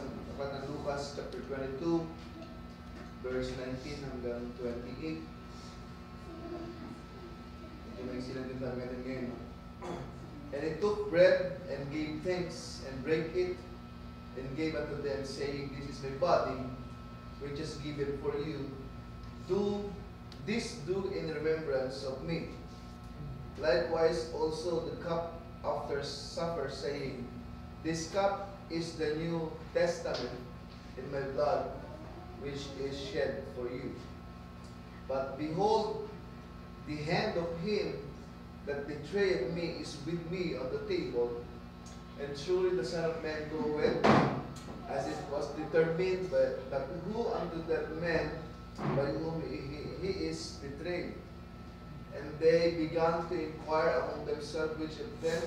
sa aklat ng Lucas chapter 22, verse 19 hanggang 28. Ito na yung sinabihan natin ngayon. And he took bread and gave thanks and brake it and gave unto them, saying, This is my body, which is given for you. Do in remembrance of me. Likewise also the cup after supper, saying, This cup is the New Testament in my blood, which is shed for you. But behold, the hand of him that betrayed me is with me on the table, and truly the Son of Man goeth, as it was determined, but who unto that man by whom he is betrayed? And they began to inquire among themselves which of them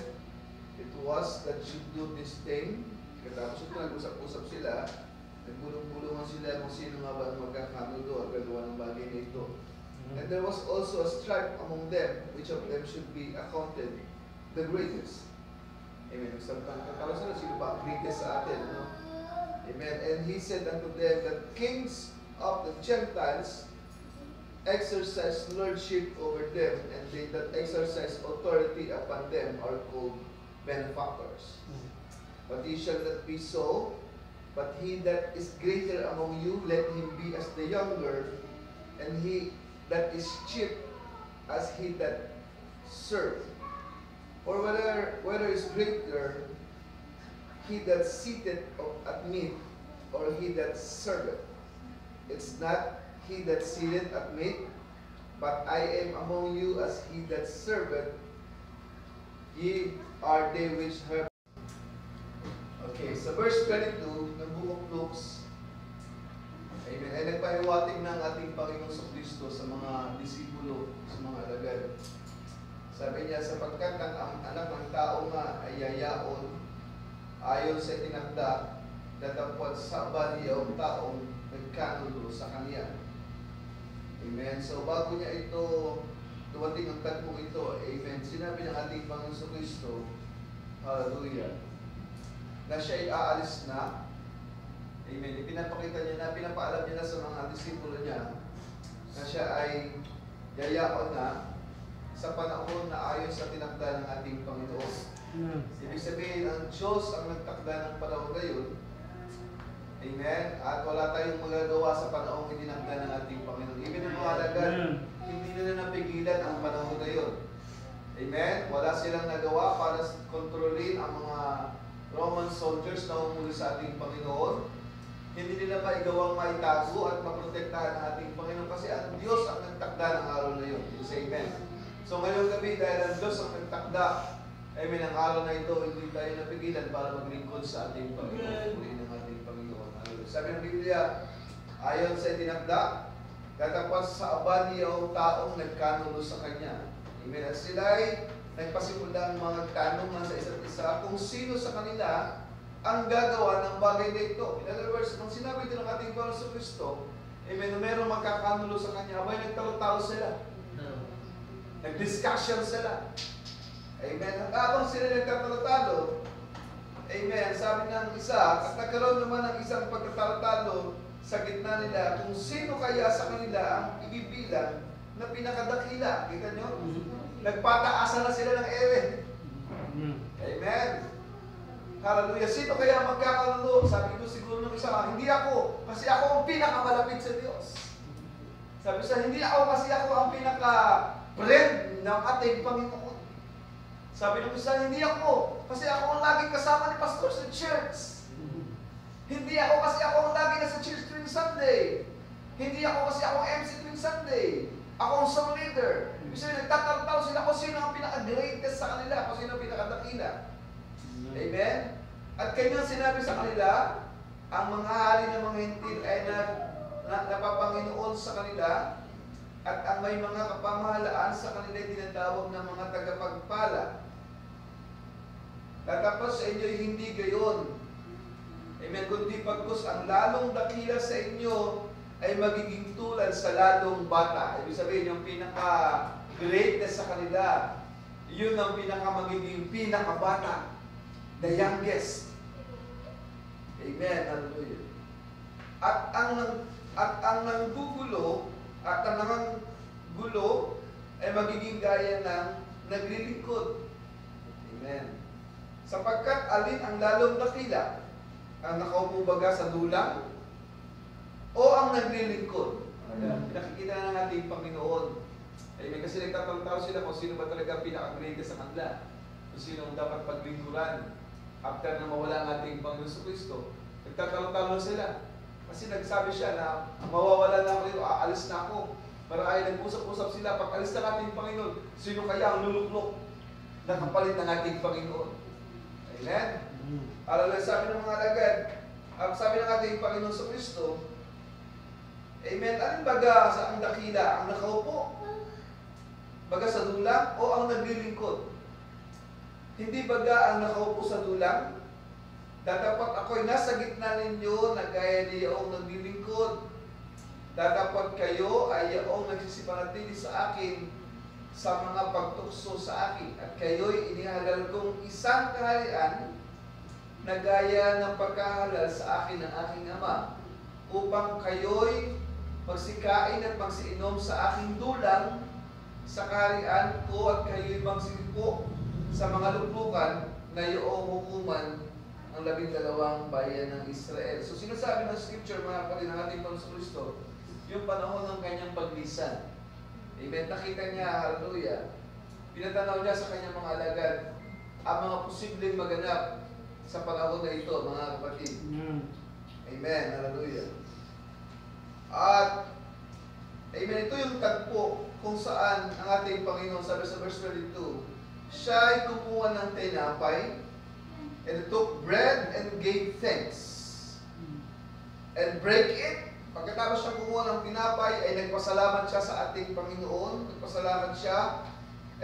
it was that should do this thing. Katapos ito, nag-usap-usap sila, nagbulong-bulungan sila kung sino nga ba ang magkakanulo at gagawa ng bagay na ito. And there was also a strife among them, which of them should be accounted the greatest. Amen. Katapos na, sino ba ang greatest sa atin? No? Amen. And he said unto them that kings of the Gentiles exercise lordship over them, and they that exercise authority upon them are called benefactors. But he shall not be so, but he that is greater among you, let him be as the younger, and he that is chief as he that served. Or whether is greater, he that sitteth at meat, or he that serveth. It's not he that sitteth at meat, but I am among you as he that serveth. Ye are they which have. Okay, sa verse 22 ng Book of Luke, amen, ay nagpahiwatig ng ating Panginoong Kristo sa mga disipulo, sa mga alagad. Sabi niya, sapagkat ang anak ng tao nga ay yayaon, ayon sa tinakda, datapwat sa baliya o taong nagkanulo sa kanya. Amen. So bago niya ito, dumating ang tagpong ito, amen, sinabi ng ating Panginoong Kristo, hallelujah, na siya ay aalis na. Amen. Ipinapakita niya na, pinapaalam niya na sa mga disipulo niya na siya ay yayaon na sa panahon na ayon sa tinakda ng ating Panginoon. Ibig sabihin, ang Diyos ang nagtakda ng panahon na yun. Amen. At wala tayong magagawa sa panahon itinakda ng ating Panginoon. Ibig ang mga alagad, hindi nila napigilan ang panahon na yun. Amen. Wala silang nagawa para kontrolin ang mga Roman soldiers na umuli sa ating Panginoon. Hindi nila maigawang maitago at maprotektahan ng ating Panginoon kasi ang Diyos ang nagtakda ng araw na yun. Say amen. So ngayong gabi, dahil ang Diyos ang nagtakda, amen, ang araw na ito, hindi tayo napigilan para maglingkod sa ating Panginoon. Muli ng ating Panginoon. Sabi ng Biblia, ayon sa tinakda, katapos sa abali o taong nagkanulo sa Kanya. Amen. At sila ay nagpasimulang mga tanong sa isa't isa kung sino sa kanila ang gagawa ng bagay na ito. In other words, nung sinabi ito ng ating Panginoon Kristo, amen, na mayroong magkakanulo sa Kanya, abay nagtalo-talo sila. Nag-discussion sila. Amen. At habang sila nagtatalo-talo, amen, sabi ng isa, at nagkaroon naman ng isang pagtatalo-talo sa gitna nila kung sino kaya sa kanila ang ibibilang na pinakadakila. Kita nyo? Nagpataasan na sila ng ere. Amen. Hallelujah. Sino kaya magkakanulo? Sabi ko siguro ng isa, hindi ako. Kasi ako ang pinakamalapit sa Diyos. Sabi sa, hindi ako kasi ako ang pinaka-friend ng ating Panginoon. Sabi ng isa, hindi ako. Kasi ako ang laging kasama ni Pastor sa church. Hindi ako kasi ako ang lagi nasa church tuwing Sunday. Hindi ako kasi ako MC tuwing Sunday. Ako ang song leader. Ibig sabihin, nagtataltal sila kung sino ang pinaka-greatest sa kanila, kung sino ang pinaka-dakila. Amen? At kanyang sinabi sa kanila, ang mga hari ng mga hintil ay napapanginoon sa kanila, at ang may mga kapamahalaan sa kanila ay tinatawag ng mga tagapagpala. Tatapos sa inyo ay hindi gayon. Amen? Kundi pagkus ang lalong dakila sa inyo ay magiging tulad sa lalong bata. Ibig sabihin, yung pinaka-greatest sa kanila, yun ang magiging pinaka-bata. The youngest. Amen. Hallelujah. At ang nanggugulo ay magiging gaya ng naglilingkod. Amen. Sapagkat alin ang lalong dakila? Ang nakaupo baga sa dulang o ang naglilingkod? Pinakikita na ng ating Panginoon. Amen. Kasi nagtatanong sila kung sino ba talaga pinaka-greatest sa kanila. Kung sino ang dapat paglingkuran. After na mawala ang ating Panginoon sa Kristo, nagtatanong sila. Kasi nagsabi siya na mawawala na ako dito, aalis na ako. Para ay nag-usap-usap sila, pag alis ng ating Panginoon, sino kaya ang luluklok na kapalit ng ating Panginoon? Amen? Alala, sabi ng mga alagad, ang sabi ng ating Panginoon sa Kristo, amen, alin baga sa ang dakila, ang nakaupo? Baga sa dulang o ang naglilingkod? Hindi baga ang nakaupo sa dulang? Dapat ako'y nasa gitna ninyo na gaya niyong naglilingkod. Dapat kayo ay iyong nagsisipanatili sa akin sa mga pagtukso sa akin. At kayo'y inihalal kong isang kaharian na gaya ng pagkahalal sa akin ng aking Ama, upang kayo'y magsikain at magsiinom sa aking dulang sa kaharian ko at kayo'y magsilpo sa mga luklukan na iyong hukuman ang 12 bayan ng Israel. So sinasabi ng scripture, mga kapatid, ng ating Panginoon Kristo, yung panahon ng kanyang paglisan. Amen. Nakita niya, hallelujah, pinatanaw niya sa kanyang mga alagad ang mga posibleng maganap sa panahon na ito, mga kapatid. Amen. Hallelujah. At amen, ito yung tagpo kung saan ang ating Panginoon, sabi sa verse 22, siya ay kumuha ng tinapay and took bread and gave thanks and break it. Pagkatapos siya kumuha ng tinapay ay nagpasalamat siya sa ating Panginoon, nagpasalamat siya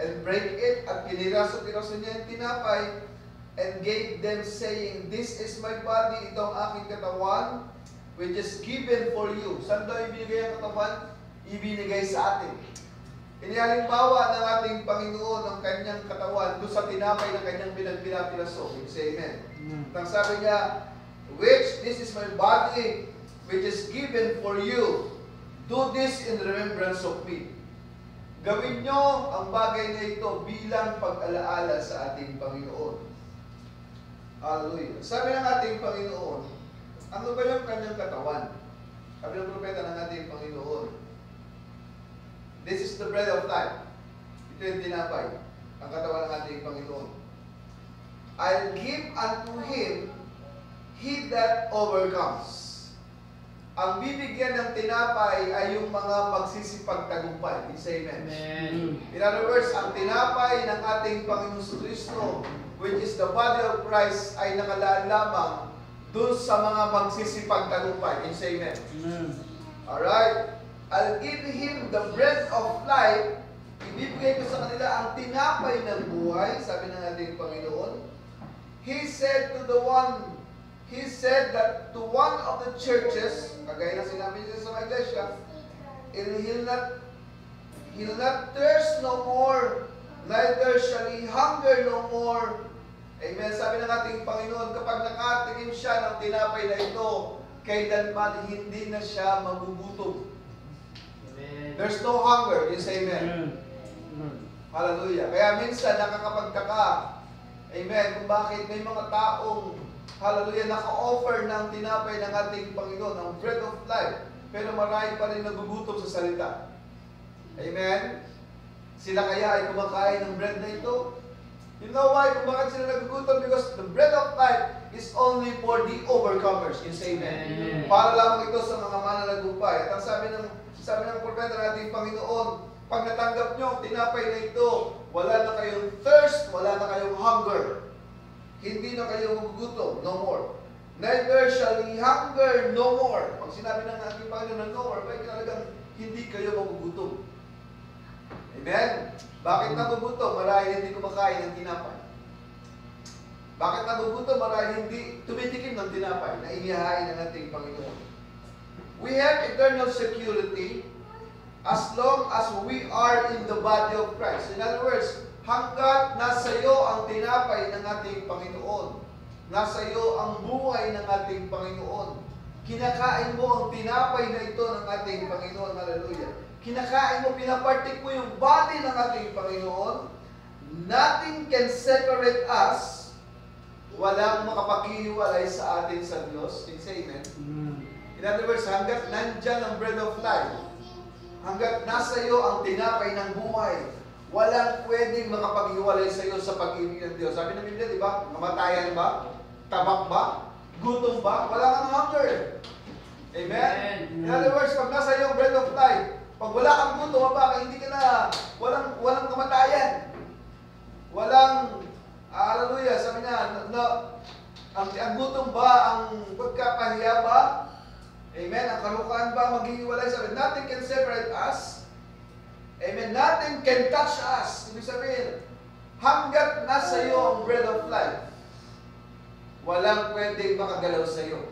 and break it, at piniraso-piraso niya yung tinapay and gave them saying, this is my body, ito ang aking katawan which is given for you. Saan daw ibinigay ang katawan? Ibinigay sa atin. Inihalimbawa ng ating Panginoon ang kanyang katawan doon sa tinapay na kanyang pinagpirapiraso. Say amen. Nang sabi niya, which this is my body which is given for you. Do this in remembrance of me. Gawin nyo ang bagay na ito bilang pag-alaala sa ating Panginoon. Hallelujah. Sabi ng ating Panginoon, ano ba yung kanyang katawan? Sabi ng propeta ng ating Panginoon, this is the bread of life. Ito yung tinapay, ang katawan ng ating Panginoon. I'll give unto him he that overcomes. Ang bibigyan ng tinapay ay yung mga magsisipagtagumpay. Say amen. Amen. In other words, ang tinapay ng ating Panginoon Kristo, which is the body of Christ, ay nakalaan lamang dun sa mga magsisipagtagumpay. Say amen. Amen. Alright. I'll give him the bread of life. Ibibigay ko sa kanila ang tinapay ng buhay, sabi ng ating Panginoon. He said that to one of the churches, kagaya na sinabi niya sa mga iglesia, he'll not thirst no more, neither shall he hunger no more. Amen. Sabi ng ating Panginoon, kapag nakatingin siya ng tinapay na ito, kailanman hindi na siya magugutom. There's no hunger. You say amen. Hallelujah. Kaya minsan nakakapagtaka, amen, kung bakit may mga taong, hallelujah, naka-offer ng tinapay ng ating Panginoon, ng bread of life, pero marami pa rin nagugutom sa salita. Amen? Sila kaya ay kumakain ng bread na ito? You know why? Kung bakit sila nagugutom? Because the bread of life is only for the overcomers. You say amen. Para lamang ito sa mga mananagumpay. At ang sabi ng propeta ng ating Panginoon, pag natanggap nyo ang tinapay na ito, wala na kayong thirst, wala na kayong hunger. Hindi na kayo magugutom, no more. Neither shall he hunger, no more. Pag sinabi ng ating Panginoon na no more, bakit talagang hindi kayo magugutom? Amen? Bakit nagugutom? Marahil hindi kumakain ng tinapay. Bakit nagugutom? Marahil hindi tumitikim ng tinapay na inihain ng ating Panginoon. We have eternal security as long as we are in the body of Christ. In other words, hanggat nasa iyo ang tinapay ng ating Panginoon, nasa iyo ang buhay ng ating Panginoon. Kinakain mo ang tinapay na ito ng ating Panginoon. Hallelujah. Kinakain mo, pinapartik mo yung body ng ating Panginoon. Nothing can separate us. Walang makapaghiwalay sa atin sa Diyos. Can you say amen? In other words, hanggat nandyan ang bread of life, hanggat nasa iyo ang tinapay ng buhay, walang pwedeng makapaghiwalay sa iyo sa pag-ibig ng Diyos. Sabi ng Biblia, di ba? Kamatayan ba? Tabak ba? Gutom ba? Wala kang hunger. Amen? In other words, pag nasa iyo ang bread of life, pag wala kang gutom, baka hindi ka na, walang kamatayan. Walang, hallelujah, sabi niya, ang gutom ba, ang pagkapahiya ba? Amen? Ang karukaan ba, maghihiwalay? Sabi, nothing can separate us. Amen? Nothing can touch us. Ibig sabihin, hanggat nasa iyo ang bread of life, walang pwedeng makagalaw sa iyo.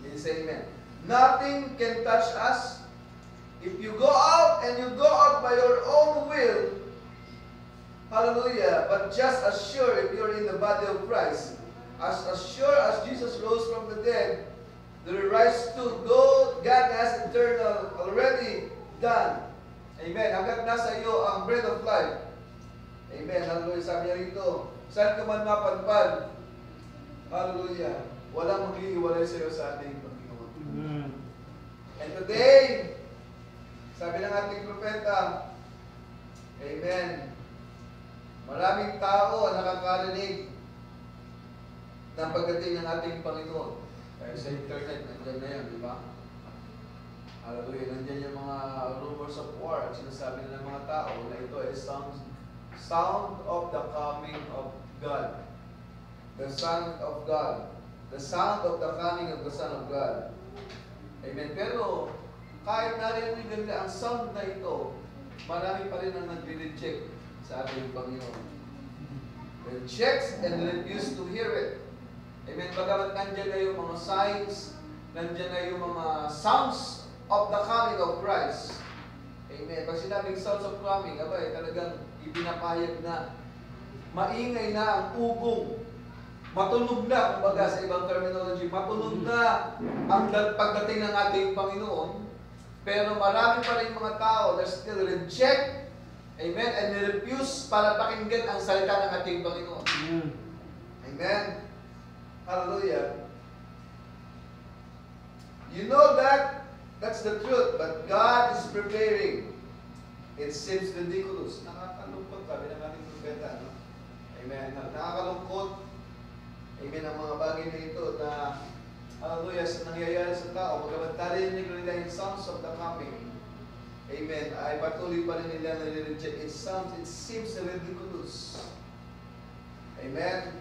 Can you say amen? Nothing can touch us. If you go out and you go out by your own will, hallelujah, but just as sure if you're in the body of Christ, as sure as Jesus rose from the dead, the rise to God has eternal already done. Amen. Hanggat nasa iyo ang bread of life. Amen. Hallelujah. Sabi niya rito, saan ka man mapadpad, hallelujah, walang maghihiwalay sa iyo sa ating Panginoon. And today, sabi ng ating propeta, amen, maraming tao ang nakakarinig ng pagdating ng ating Panginoon. Kaya sa internet, nandyan na yan, di ba? Hallelujah, nandyan yung mga rumors of war at sinasabi ng mga tao na ito ay sound of the coming of God. The Son of God. The sound of the coming of the Son of God. Amen. Pero, kahit narinig nila ang sound na ito, marami pa rin ang nagre-reject sa ating Panginoon. Rejects and refuse to hear it. Amen. Bagamat nandyan na yung mga signs, nandyan na yung mga sounds of the coming of Christ. Amen. Pag sinabing sounds of coming, abay, talagang ipinapayag na. Maingay na ang ugong. Matunog na, kumbaga sa ibang terminology, matunog na ang pagdating ng ating Panginoon. Pero marami pa rin mga tao na still reject, amen, and refuse para pakinggan ang salita ng ating Panginoon. Amen. Hallelujah. You know that that's the truth, but God is preparing. It seems ridiculous. Nakakalungkot, sabi ng ating propeta. No? Amen. Nakakalungkot. Amen. Ang mga bagay na ito na, hallelujah, sa nangyayari sa tao, magabat narinig nila yung sounds of the coming. Amen. Ay patuloy pa rin nila na nire-reject. It seems ridiculous. Amen.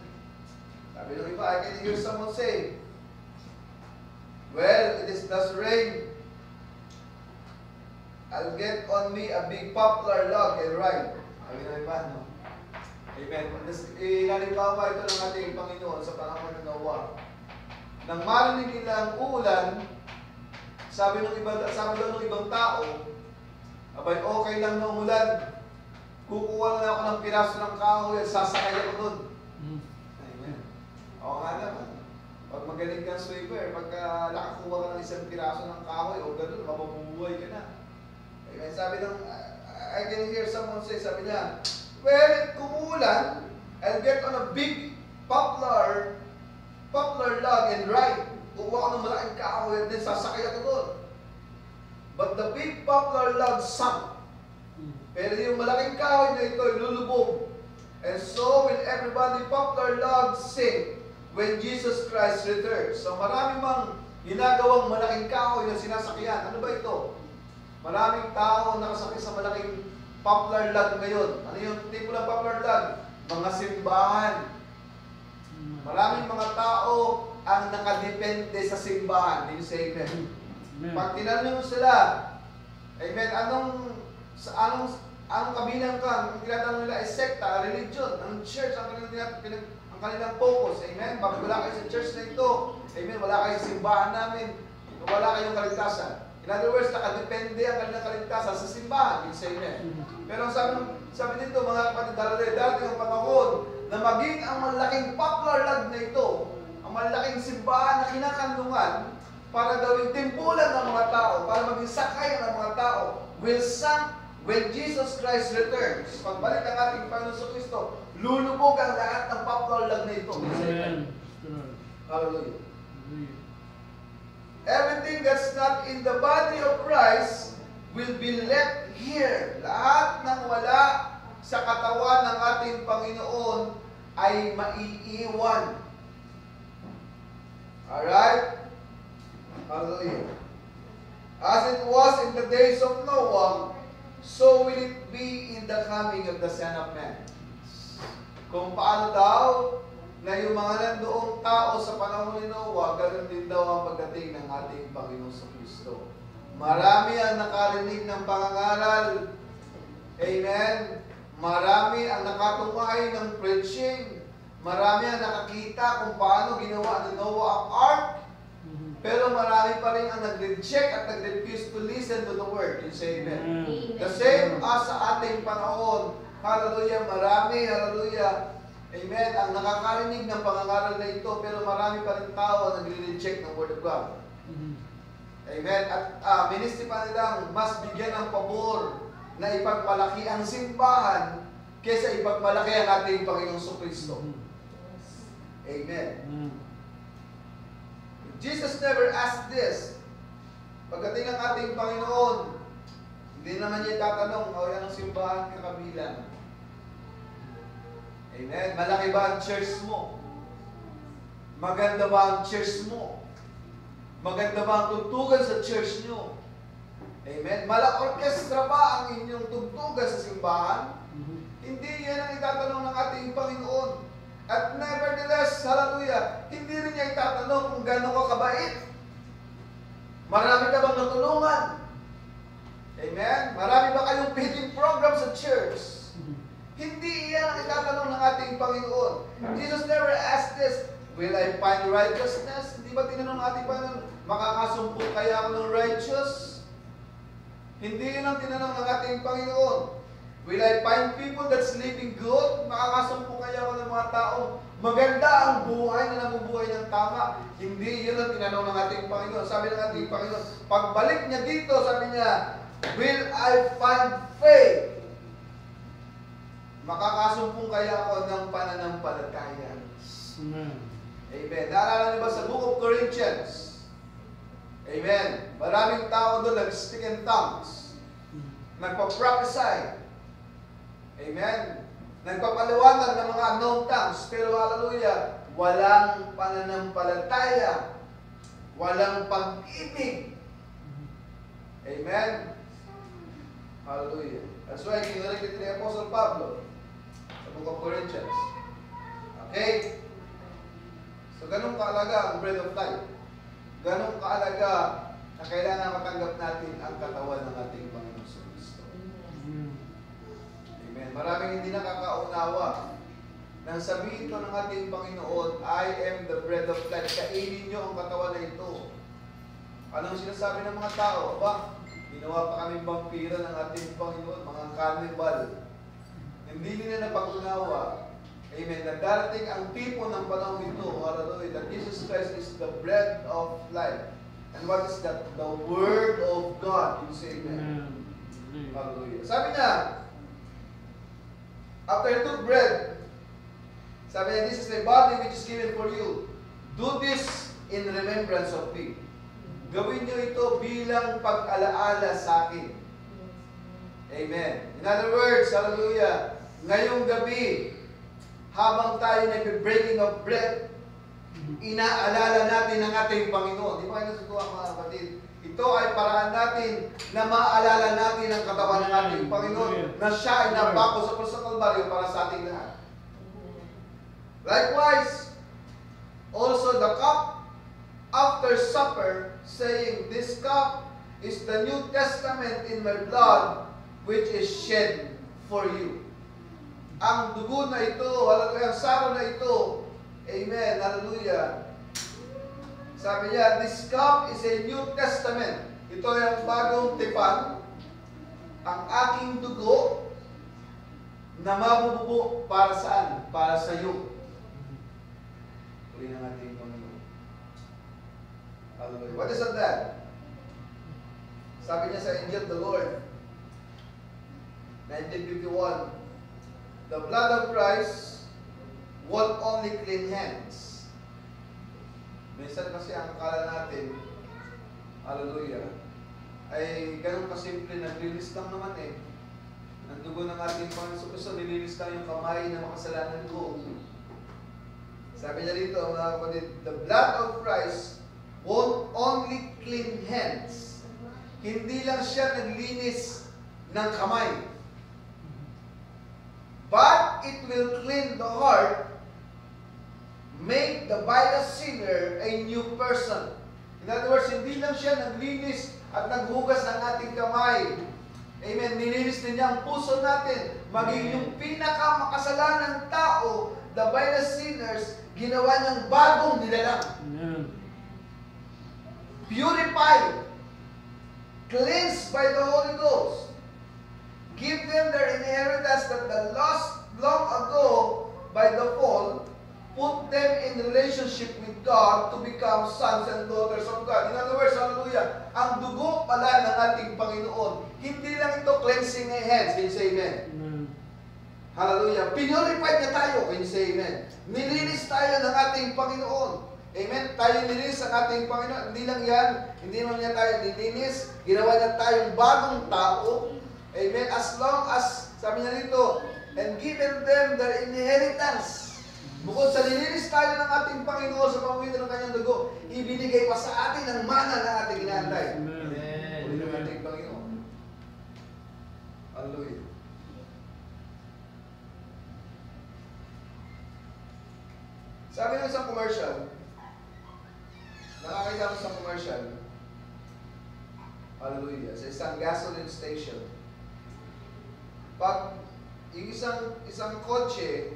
Sabi ng iba, I can hear someone say, well, it does rain. I'll get on me a big poplar log and ride. Sabi ng iba, no? Amen. Halimbawa ito ng ating Panginoon sa panahon ng Noah. Nang marinig nila ang uulan, sabi daw ng ibang tao, abay, okay lang na umulan. Kukuha na ako ng piraso ng kahoy at sasakay ako doon. Amen. Oo nga naman. Pag magaling kang swimmer, pagka nakakuha ka ng isang piraso ng kahoy o gano'n, mabubuhay ka na. Amen. Sabi ng, I can hear someone say, sabi niya, well, kung umulan, I'll get on a big poplar log and ride. Kukuha ko ng malaking kahoy at then sasakay ako doon. But the big poplar log sunk. Pero yung malaking kahoy na ito ay lulubog. And so will everybody poplar log sink when Jesus Christ returns. So marami mang ginagawang malaking kahoy na sinasakyan. Ano ba ito? Maraming tao nakasakay sa malaking poplar log ngayon. Ano yung tipo ng poplar log? Mga simbahan. Maraming mga tao ang nakadepende sa simbahan. Did you say amen? Pag tinanong sila, amen, anong kabilang ka? Ang tinatanong nila ay sekta, religion, ang church, ang kanilang focus. Amen? Bakit wala kayo sa church na ito? Amen? Wala kayo sa simbahan namin. Wala kayong kaligtasan. In other words, nakadepende ang kanilang kaligtasan sa simbahan. Did you say amen? Pero sabi dito, mga kapatid, darating ang panahon na maging ang malaking poplar log na ito malaking simbahan na kinakandungan para gawing timpulan ng mga tao, para maging sakayan ng mga tao, will sunk when Jesus Christ returns. Pagbalik ng ating Panginoon Kristo, lulubog ang lahat ng papaulag na ito. Amen. Hallelujah. Everything that's not in the body of Christ will be left here. Lahat ng wala sa katawan ng ating Panginoon ay maiiwan. Alright? Hallelujah. As it was in the days of Noah, so will it be in the coming of the Son of Man. Kung paano daw na yung mga nandoong tao sa panahon ni Noah, ganoon din daw ang pagdating ng ating Panginoon sa Kristo. Marami ang nakarinig ng pangangaral. Amen. Marami ang nakatungay ng preaching. Marami ang nakakita kung paano ginawa ni Noah ang ark. Pero marami pa rin ang nag-reject at nag-refuse to listen to the word. You say amen. The same as sa ating panahon. Hallelujah. Marami, hallelujah. Amen. Ang nakakarinig ng pangangaral na ito, pero marami pa rin tao ang nag-reject ng word of God. Amen. At ministry pa nilang mas bigyan ng pabor na ipagmalaki ang simbahan kaysa ipagmalaki ang ating Panginoong Kristo. Amen. Jesus never asked this. Pagdating ng ating Panginoon, hindi naman niya tatanong, o yan ang simbahan kakabilang. Amen. Malaki ba ang church mo? Maganda ba ang church mo? Maganda ba ang tugtugan sa church nyo? Amen. Mala-orkestra ba ang inyong tugtugan sa simbahan? Hindi yan ang itatanong ng ating Panginoon. At nevertheless, hallelujah, hindi rin niya itatanong kung gano'n ka kabait. Marami ka bang natulungan? Amen? Marami ba kayong feeding program sa church? Hindi yan ang itatanong ng ating Panginoon. Jesus never asked this, will I find righteousness? Hindi ba tinanong ng ating Panginoon, makakasumpo kaya ako ng righteous? Hindi yun ang tinanong ng ating Panginoon. Will I find people that's living good? Makakasumpo kaya ako ng mga taong maganda ang buhay na nabubuhay ng tama? Hindi yun ang tinanong ng ating Panginoon. Sabi ng ating Panginoon, pagbalik niya dito, sabi niya, will I find faith? Makakasumpong kaya ako ng pananampalataya. Amen. Naalala niyo ba sa Book of Corinthians? Amen. Maraming tao doon nag-speak in tongues. Nagpa-prophesy. Amen. Nagpapaliwanag ng mga unknown tongues. Pero hallelujah, walang pananampalataya. Walang pag-ibig. Amen. Hallelujah. That's why kinarikit ni Apostle Pablo sa Book of Corinthians. Okay? So, ganun kaalaga ang bread of life. Ganun kaalaga na kailangan matanggap natin ang katawan ng ating Panginoon sa Kristo. Amen. Maraming hindi nakakaunawa nang sabihin ito ng ating Panginoon, I am the bread of life. Kainin niyo ang katawan na ito. Anong sinasabi ng mga tao? Aba, ginawa pa kami vampira ng ating Panginoon, mga carnival. Hindi nila napag-unawa. Amen. Nagdarating ang tipo ng panahon ito, hallelujah, that Jesus Christ is the bread of life. And what is that? The Word of God. You say amen. Hallelujah. Sabi niya, after he took bread, sabi niya, this is my body which is given for you. Do this in remembrance of me. Gawin niyo ito bilang pag-alaala sa akin. Amen. In other words, hallelujah, ngayong gabi, habang tayo nag-breaking of bread, inaalala natin ang ating Panginoon. Di ba kayo natutuwa mga kapatid? Ito ay paraan natin na maalala natin ang katawan ng ating Panginoon na siya ay napako sa krus ng Kalbaryo para sa ating lahat. Likewise, also the cup after supper, saying, this cup is the New Testament in my blood, which is shed for you. Ang dugo na ito, hallelujah, ang saro na ito, amen, hallelujah. Sabi niya, this cup is a New Testament. Ito ay ang bagong tipan, ang aking dugo na mabubuo para saan? Para sa iyo. Uli na natin Panginoon. Hallelujah. What is the blood? Sabi niya sa Angel of the Lord, 1951, the blood of Christ won't only clean hands. Minsan kasi ang akala natin, hallelujah, ay ganun kasimple, naglinis lang naman eh. Ang dugo ng ating Panginoon Kristo, nilinis lang yung kamay na makasalanan ko. Sabi niya dito, mga kapatid, the blood of Christ won't only clean hands. Hindi lang siya naglinis ng kamay. But it will clean the heart, make the vilest sinner a new person. In other words, hindi lang siya naglinis at naghugas ng ating kamay. Amen. Nilinis din niya ang puso natin. Maging yung pinakamakasalanan tao, the vilest sinners, ginawa niyang bagong nilalang. Purified, cleansed by the Holy Ghost. Give them their inheritance that the lost long ago by the fall, put them in relationship with God to become sons and daughters of God. In other words, hallelujah, ang dugo pala ng ating Panginoon, hindi lang ito cleansing ng hands. Can you say amen? Hallelujah. Pinurified niya tayo. Can you say amen? Nilinis tayo ng ating Panginoon. Amen? Tayo nilinis ang ating Panginoon. Hindi lang yan. Hindi naman niya tayo nilinis. Ginawa niya tayong bagong tao. Amen? As long as, sabi niya dito, and given them their inheritance. Bukod sa nilinis tayo ng ating Panginoon sa pamamagitan ng kanyang dugo, ibinigay pa sa atin ang mana na ating inaantay. Amen. Uli ng ating Panginoon. Hallelujah. Sabi ng isang commercial, nakakita ko sa commercial, hallelujah, sa isang gasoline station. Pag yung isang kotse,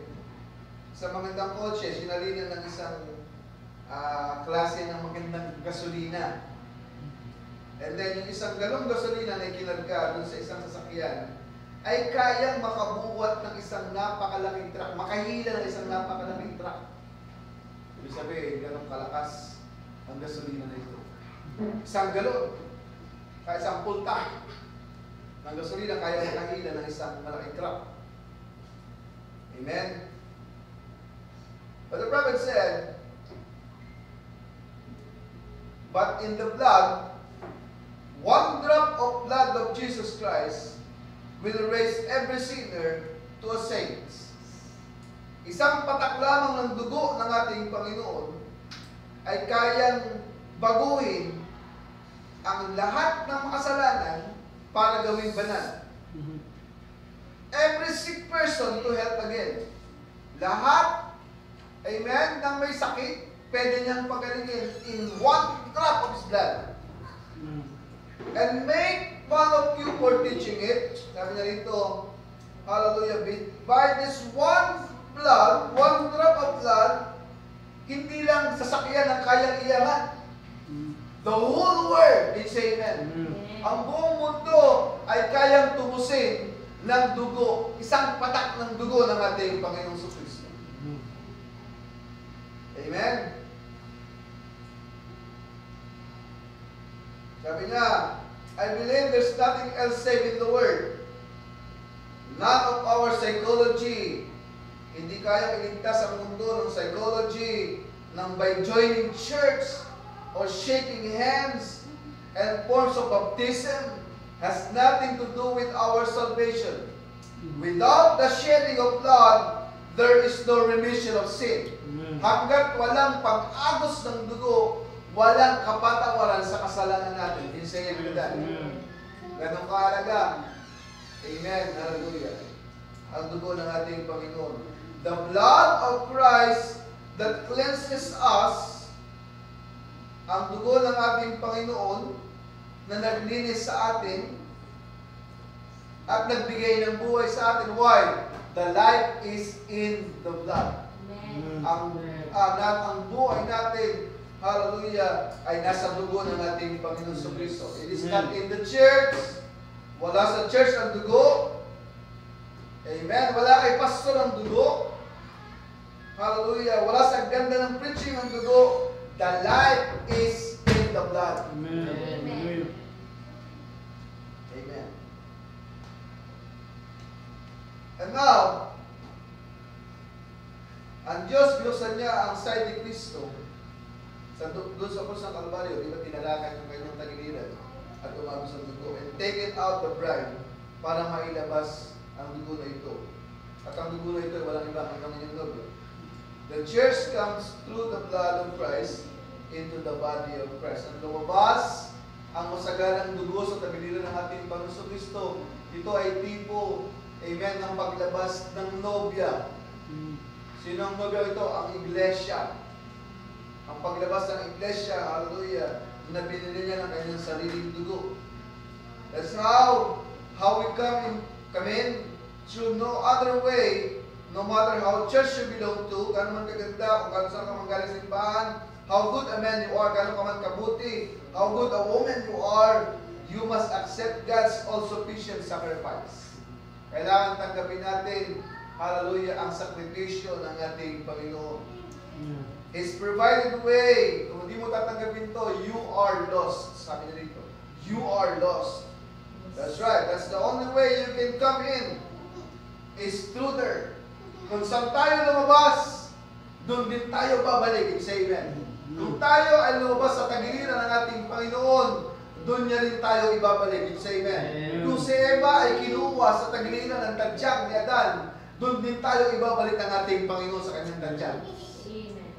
sa magandang kotse, sinalinan ng isang klase ng magandang gasolina. And then yung isang galong gasolina na ikinarga dun sa isang sasakyan, ay kayang makabuwat ng isang napakalaking truck, makahila ng isang napakalaking truck. Ibig sabihin, ganong kalakas ang gasolina na ito. Isang galon, kaya isang full tank ng gasolina, kaya makahila ng isang malaking truck. Amen? But the prophet said, but in the blood, one drop of blood of Jesus Christ will raise every sinner to a saint. Isang patak lamang ng dugo ng ating Panginoon ay kayang baguhin ang lahat ng makasalanan para gawing banal. Every sick person to health again. Lahat, amen, ng may sakit, pwede niyang pagalingin in one drop of His blood. And make fun of you for teaching it. Sabi niya rito, hallelujah, by this one blood, one drop of blood, hindi lang sasakyan ang kayang iyangan. The whole world, it's amen. Ang buong mundo ay kayang tubusin ng dugo, isang patak ng dugo ng ating Panginoong Kristo. Amen? Sabi niya, I believe there's nothing else safe in the world. None of our psychology. Hindi kaya iligtas ang mundo ng psychology nang by joining church or shaking hands and forms of baptism has nothing to do with our salvation. Without the shedding of blood, there is no remission of sin. Hanggat walang pag-agos ng dugo, walang kapatawaran sa kasalanan natin. Insay it with that. Ganong kahalaga. Amen. Hallelujah. Ang dugo ng ating Panginoon. The blood of Christ that cleanses us, ang dugo ng ating Panginoon na naglinis sa atin at nagbigay ng buhay sa atin. Why? The life is in the blood. Ang buhay natin, hallelujah, ay nasa dugo ng ating Panginoon Kristo. It is not in the church. Wala sa church ang dugo. Amen. Wala kay pastor ang dugo. Hallelujah. Wala sa ganda ng preaching ang dugo. The life is in in the blood. Amen. Amen. Amen. And now, ang Diyos, binuksan niya ang side ni Kristo doon sa krus ng Kalbaryo, di ba tinalakan yung kanyang tagiliran at umagos ang dugo and taken out the bride para mailabas ang dugo na ito. At ang dugo na ito ay walang iba hanggang inyong nobyo. The church comes through the blood of Christ into the body of Christ. Ang lumabas ang masagalang dugo sa tagiliran ng ating Panginoon Kristo. Ito ay tipo, amen, ng paglabas ng nobya. Sino ang nobya ito? Ang iglesia. Ang paglabas ng iglesia, hallelujah, na binili niya ng kanyang sariling dugo. That's how we come in through no other way, no matter how church you belong to, kano man kaganda, kung kano saan ka manggaling sa simbahan, how good a man you are, kano ka man kabuti, how good a woman you are, you must accept God's all-sufficient sacrifice. Kailangan tanggapin natin, hallelujah, ang sakripisyo ng ating Panginoon. His provided way. Kung hindi mo tatanggapin to, you are lost. Sabi niya dito, you are lost. That's right. That's the only way you can come in. Is through there. Kung saan tayo lumabas, doon din tayo babalik. Say amen. Kung tayo ay lumabas sa tagiliran ng ating Panginoon, doon niya rin tayo ibabalik. Say amen. Kung si Eva ay kinuha sa tagiliran ng tadyag ni Adan, doon din tayo ibabalik ang ating Panginoon sa kanyang tadyag.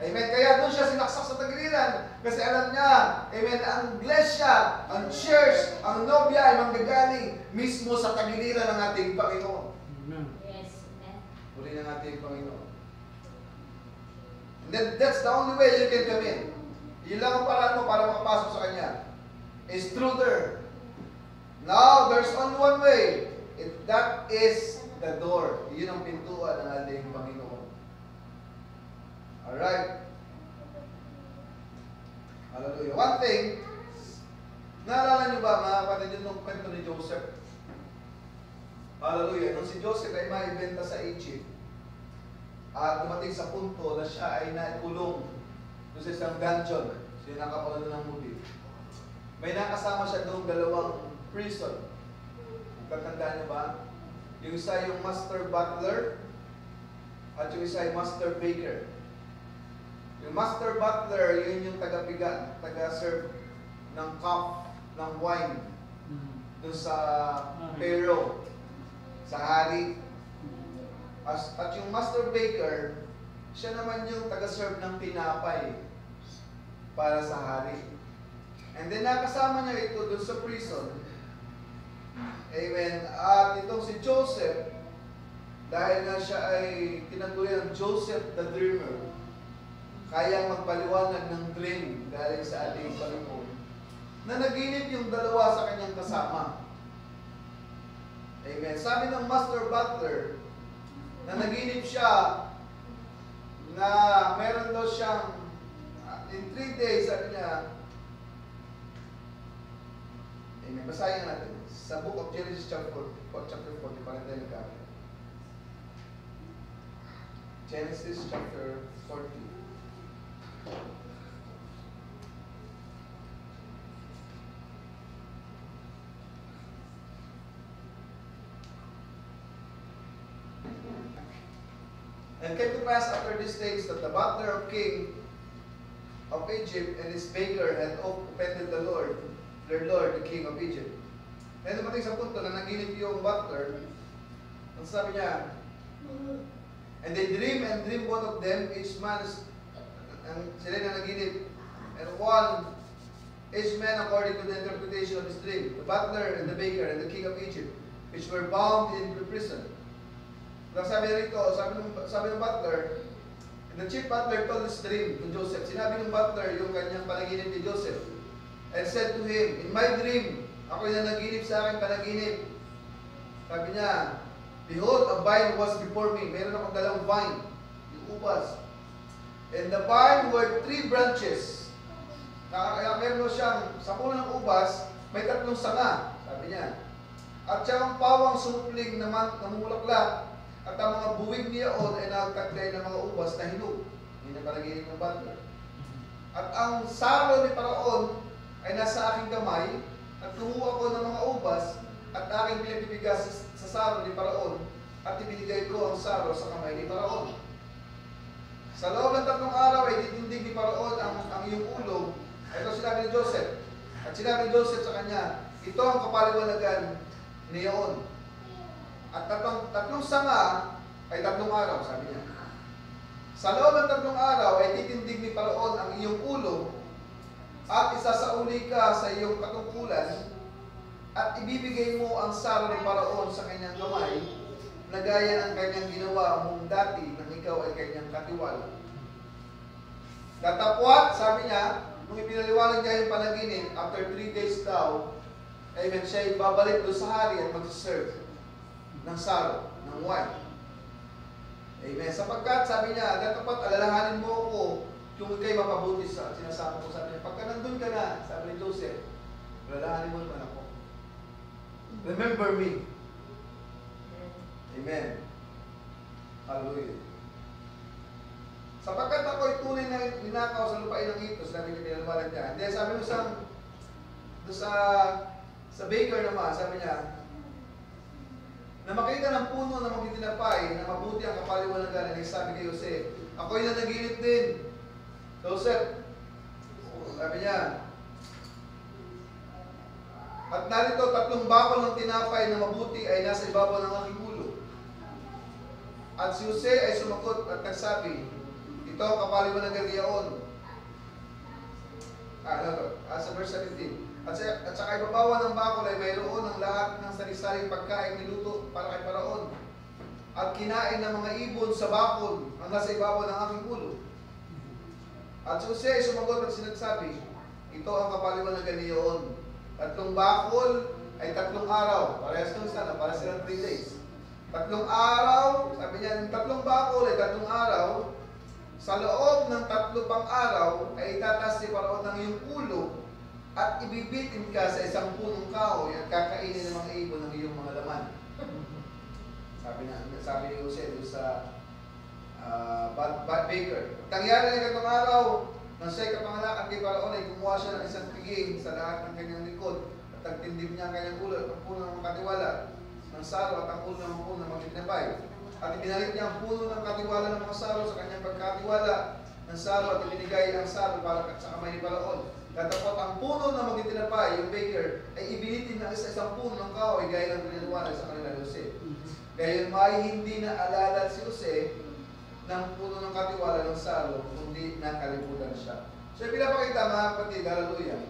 Amen. Kaya doon siya sinaksak sa tagiliran. Kasi alam niya, amen, ang iglesia, ang church, ang nobya ay manggagaling mismo sa tagiliran ng ating Panginoon. Yes. Amen. Muli ng ating Panginoon. And then, that's the only way you can come in. Yun lang ang paraan mo para makapasok sa Kanya. Is through there. Now, there's only one way. That is the door. Yun ang pintuan ng ating Panginoon. Alright. Hallelujah. One thing, naalala niyo ba mga kapatid yung kwento ni Joseph? Hallelujah. Nung si Joseph ay maibenta sa Egypt, at dumating sa punto na siya ay naikulong doon sa isang dungeon, siya nakakulong ng muti. May nakasama siya doon dalawang prison. Tatandaan niyo ba? Yung isa yung master butler at yung isa yung master baker. Yung master butler, yun yung taga-serve ng cup ng wine doon sa Pharaoh, sa hari. At yung master baker, siya naman yung taga-serve ng tinapay para sa hari. And then nakasama niya ito doon sa prison. Amen. At itong si Joseph, dahil nga siya ay tinagurian Joseph the Dreamer, kayang magpaliwanag ng dream galing sa ating Panginoon, na naginip yung dalawa sa kanyang kasama. Amen. Sabi ng master butler, na naginip siya na meron daw siyang, in 3 days, sabi niya, amen, basahin natin. Sa book of Genesis chapter 40, parang tayo nagkakit. Genesis chapter 40. And came to pass after these things that the butler of king of Egypt and his baker had offended the Lord, their Lord, the king of Egypt. And dumating sa punto na naginip yung butler, ang sabi niya, and they dream and dream one of them, each man is, ang sila na naginip, and one, each man according to the interpretation of his dream, the butler and the baker and the king of Egypt, which were bound in the prison. Sabi rito, sabi ng butler, and the chief butler told his dream to Joseph. Sinabi ng butler yung kanyang panaginip ni Joseph, and said to him, in my dream, ako yung naginip sa aking panaginip. Sabi niya, behold, a vine was before me. Meron akong dalang vine, yung ubas. And the vine were 3 branches. Kaya meron siyang, sa puno ng ubas, may 3 sanga, sabi niya. At siyang pawang sumupling naman, namumulaklak, at ang mga buwig niyaon ay nagtaglay ng mga ubas na hinog. Yun ang panaginip ng butler. At ang saro ni Paraon ay nasa aking kamay, at kumuha ko ng mga ubas, at aking pinabibigas sa saro ni Paraon, at ibinigay ko ang saro sa kamay ni Paraon. Sa loob ng 3 araw ay ditindig ni Paraon ang iyong ulo. Ito sinabi ni Joseph. At sinabi ni Joseph sa kanya, ito ang kapaliwanagan niyon. At tatlong sanga ay 3 araw, sabi niya. Sa loob ng 3 araw ay titindig ni Paraon ang iyong ulo, at isasauli ka sa iyong katungkulan, at ibibigay mo ang saro ni Paraon sa kanyang kamay, na gaya ng kanyang ginawa mong dati nang ikaw ay kanyang katiwala. Datapwat, sabi niya, nung ipinaliwanag niya yung panaginip, after 3 days daw, amen, siya ay babalik doon sa hari at mag-serve ng saro, ng wine. Amen. Sapagkat, sabi niya, dapat alalahanin mo ako kung ikaw'y mapabuti sa sinasama ko. Sabi niya, pagka nandun ka na, sabi ni Joseph, alalahanin mo naman ako. Remember me. Amen. Hallelujah. Sapagkat ako'y tunay na ninakaw sa lupain ng ito, sabi niya, pinalawalan niya. Hindi, sabi mo sa baker naman, sabi niya, na makita ng puno na magtitinapay na mabuti ang kapaliwanagan, ay sabi kay Jose, ako'y nanaginip din. Joseph, sabi niya, at narito 3 bakal ng tinapay na mabuti ay nasa ibabaw ng aking ulo. At si Jose ay sumagot at nagsabi, ito ang kapaliwanagan niyaon. Sa verse 17. At saka ibabawan ng bakal ay mayroon ng lahat ng sari-saring pagkain niluto para kay Paraon. At kinain ng mga ibon sa bakal ang nasa ibabaw ng aking ulo. At si Jose ay sumagot at sinagsabi, ito ang kapaliwanagan niyaon. 3 bakal ay 3 araw. Parehas nung sana, para silang 3 days. 3 araw, sabi niya, 3 bakal ay 3 araw. Sa loob ng 3 pang araw ay itatas si Paraon ng iyong ulo at ibibitin ka sa isang punong kahoy at kakainin ng mga ibon ng iyong mga laman. Sabi ni Jose doon sa baker. Tangyari ng 3 araw, nang siya'y kapanganakan kay Paraon ay kumuha siya ng isang piging sa lahat ng kanyang likod at nagtindig niya ang kanyang ulo at ang puno ng katiwala ng saro at ang ulo ng puno ng magtitinapay. At ibinalik niya ang puno ng katiwala ng mga saro sa kanyang pagkatiwala ng saro at ibinigay ang saro para sa kamay ni Paraon. Katapos ang puno ng magtitinapay, yung baker, ay ibinitin ng isang puno ng kahoy gaya ng pinaliwanag sa kanila ni Jose. Gayon may hindi na alala si Jose ng puno ng katiwala ng saro, kundi nakalimutan siya. So, pinapakita mga kapatid, hallelujah.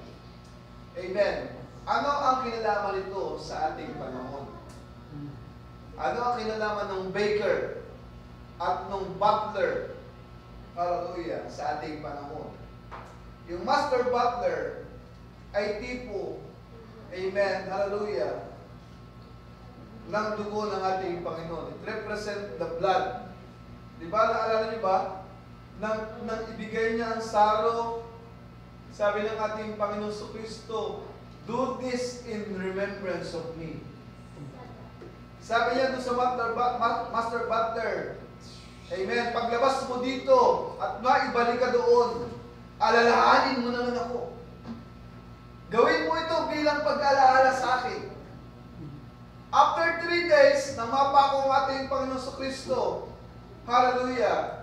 Amen. Ano ang kinalaman nito sa ating panahon? Ano ang kinalaman ng baker at ng butler, hallelujah, sa ating panahon? Yung master butler ay tipo, amen, hallelujah, ng dugo ng ating Panginoon. It represents the blood. Diba, naalala niyo ba? Nang ibigay niya ang saro, sabi ng ating Panginoon Kristo, do this in remembrance of me. Sabi niya doon sa master butler, amen, paglabas mo dito at maibalik ka doon, alalahanin mo naman ako. Gawin mo ito bilang pag-alaala sa akin. After 3 days, namapa ko ang ating Panginoon Kristo, hallelujah,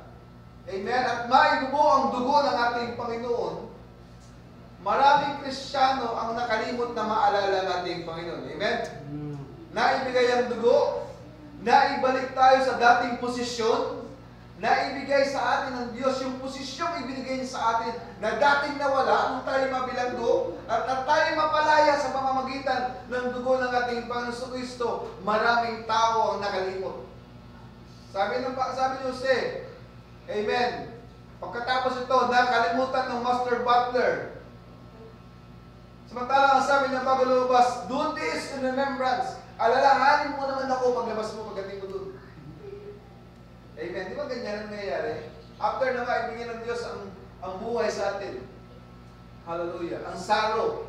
amen, at maibubo ang dugo ng ating Panginoon, maraming Kristiyano ang nakalimot na maalala ng ating Panginoon. Amen? Naibigay ang dugo, naibalik tayo sa dating posisyon, naibigay sa atin ng Diyos yung posisyong ibinigay niya sa atin na dating nawala nung tayo mabilanggo at tayo mapalaya sa pamamagitan ng dugo ng ating Panginoon Kristo. Maraming tao ang nakalimot. Sabi ni Jose, amen, pagkatapos ito, nakalimutan ng master butler. Samantalang ang sabi niya bago lumabas, do this in remembrance. Alalahanin mo naman ako paglabas mo, pagdating mo doon. Amen. Di ba ganyan ang nangyayari? After na maibigay ng Diyos ang buhay sa atin. Hallelujah. Ang saro.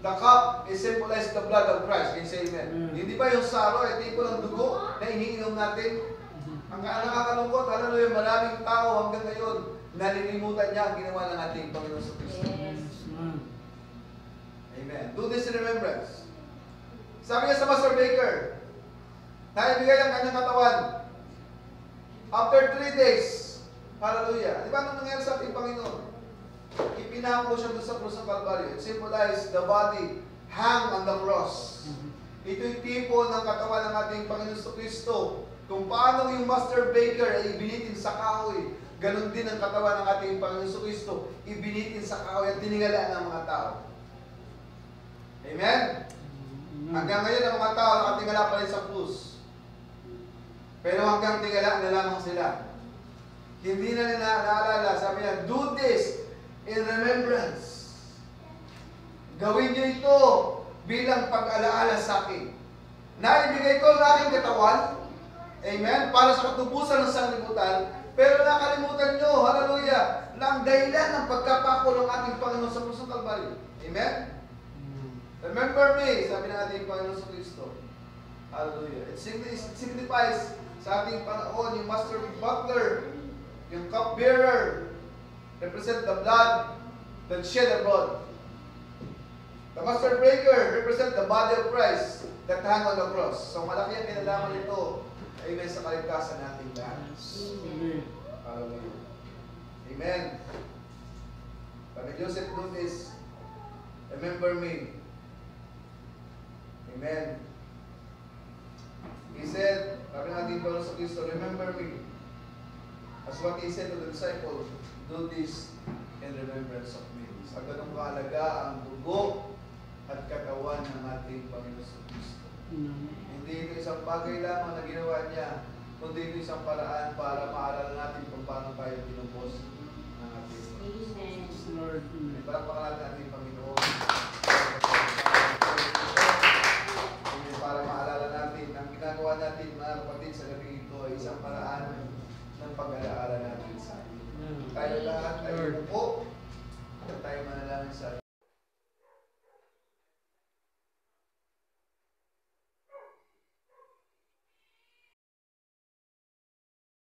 The cup is symbolized the blood of Christ. Can you say amen? Hindi ba yung saro ay tipo ng dugo na iniinom natin? Ang nakakalungkot, hallelujah, maraming tao hanggang ngayon nalilimutan niya ang ginawa ng ating Panginoon sa Kristo. Yes. Amen. Do this in remembrance. Sabi niya sa Master Baker, naibigay ang kanyang katawan. After 3 days, hallelujah. Di ba anong nangyari sa ating Panginoon? Ipinako siya doon sa krus ng Calvary. It symbolized the body hang on the cross. Ito'y tipo ng katawan ng ating Panginoon Kristo. Kung paano yung Master Baker ay ibinitin sa kahoy, ganun din ang katawan ng ating Panginoon Kristo, ibinitin sa kahoy at tiningala ng mga tao. Amen? Hanggang ngayon ang mga tao nakatingala pa rin sa krus. Pero hanggang tingala na lamang sila. Hindi na nila naalala. Sabi niya, do this in remembrance. Gawin niyo ito bilang pag-alaala sa akin. Naibigay ko ang aking katawan, amen, para sa katubusan ng sanglibutan, pero nakalimutan nyo, hallelujah, na ang dahilan ng pagkapako ng ating Panginoon sa krus ng Calvary. Amen? Remember me, sabi ng ating Panginoon sa Kristo. Hallelujah. It signifies sa ating panahon, yung master butler, yung cupbearer, represent the blood that shed abroad. The master breaker represent the body of Christ that hang on the cross. So malaki ang kinalaman nito, amen, sa kaligtasan nating lahat. Hallelujah. Amen. Sabi Joseph, do this. Remember me. Amen. He said, sabi ng ating Panginoon sa Kristo, remember me. As what he said to the disciples, do this in remembrance of me. Sa ganung kahalaga ang dugo at katawan ng ating Panginoon sa Kristo. Hindi ito isang bagay lamang na ginawa niya, kundi ito isang paraan para maalala natin kung paano tayo tinubos ng ating Panginoon. Amen. Lord, amen. Palakpakan natin ang ating Panginoon. Para maalala natin, ang ginagawa natin mga kapatid sa gabi ito ay isang paraan ng pag-alaala natin sa atin. Tayo lahat ay upo at tayo manalangin sa